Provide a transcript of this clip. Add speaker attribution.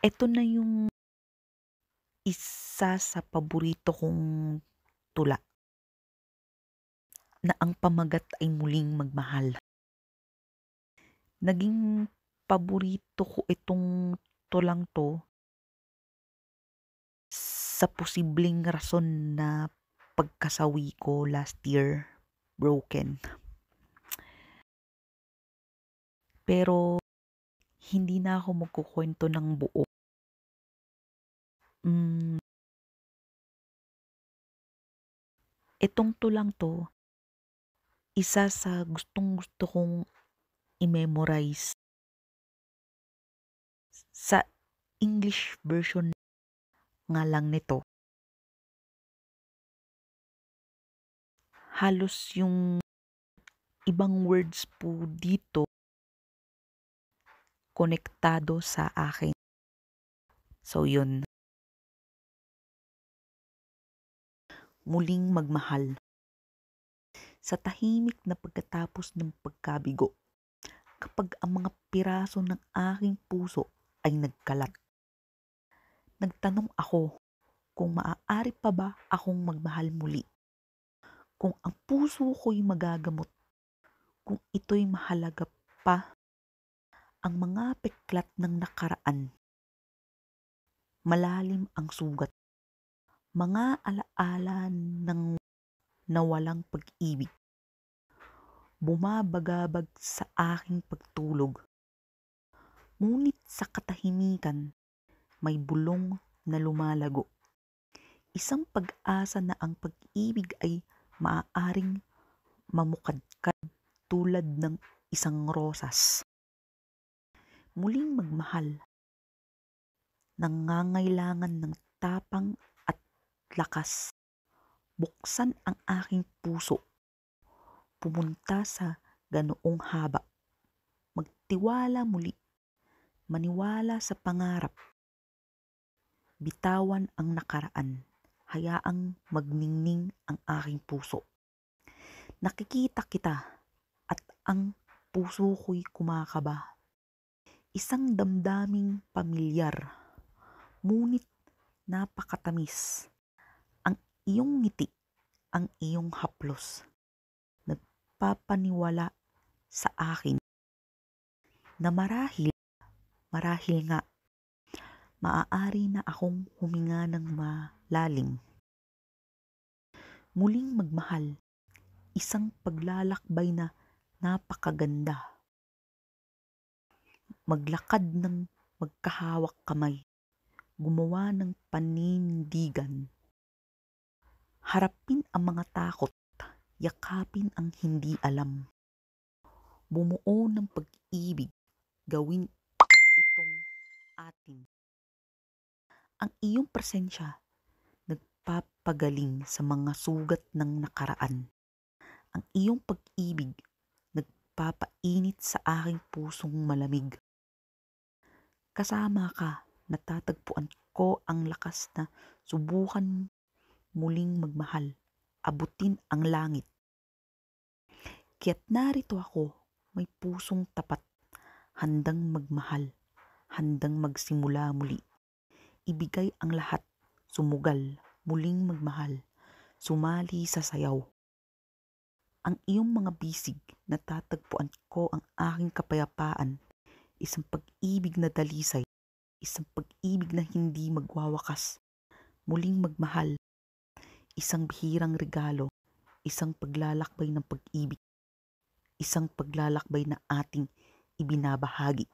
Speaker 1: Eto na yung isa sa paborito kong tula na ang pamagat ay muling magmahal. Naging paborito ko itong tulang 'to sa posibleng rason na pagkasawi ko last year, broken. Pero hindi na ako magkukuwento ng buo. Hmm, Itong tulang 'to, isa sa gustong-gusto kong i-memorize. Sa English version nga lang nito, halos yung ibang words po dito konektado sa akin. So yun, muling magmahal. Sa tahimik na pagkatapos ng pagkabigo, kapag ang mga piraso ng aking puso ay nagkalat, nagtanong ako kung maaari pa ba akong magmahal muli, kung ang puso ko'y magagamot, kung ito'y mahalaga pa. Ang mga peklat ng nakaraan, malalim ang sugat, mga alaala ng nawalang pag-ibig, bumabagabag sa aking pagtulog. Ngunit sa katahimikan, may bulong na lumalago. Isang pag-asa na ang pag-ibig ay maaaring mamukadkad tulad ng isang rosas. Muling magmahal, nangangailangan ng tapang at lakas. Buksan ang aking puso, pumunta sa ganoong haba, magtiwala muli, maniwala sa pangarap, bitawan ang nakaraan, hayaang magningning ang aking puso. Nakikita kita at ang puso ko'y kumakaba. Isang damdaming pamilyar, ngunit napakatamis. Ang iyong ngiti, ang iyong haplos, nagpapaniwala sa akin na marahil nga, maaari na akong huminga ng malalim. Muling magmahal, isang paglalakbay na napakaganda. Maglakad ng magkahawak kamay, gumawa ng panindigan. Harapin ang mga takot, yakapin ang hindi alam. Bumuo ng pag-ibig, gawin itong atin. Ang iyong presensya, nagpapagaling sa mga sugat ng nakaraan. Ang iyong pag-ibig, nagpapainit sa aking pusong malamig. Kasama ka, natatagpuan ko ang lakas na subukan muling magmahal, abutin ang langit. Kaya't narito ako, may pusong tapat, handang magmahal, handang magsimula muli. Ibigay ang lahat, sumugal, muling magmahal, sumali sa sayaw. Ang iyong mga bisig, natatagpuan ko ang aking kapayapaan, isang pag-ibig na dalisay, isang pag-ibig na hindi magwawakas, muling magmahal, isang bihirang regalo, isang paglalakbay ng pag-ibig, isang paglalakbay na ating ibinabahagi.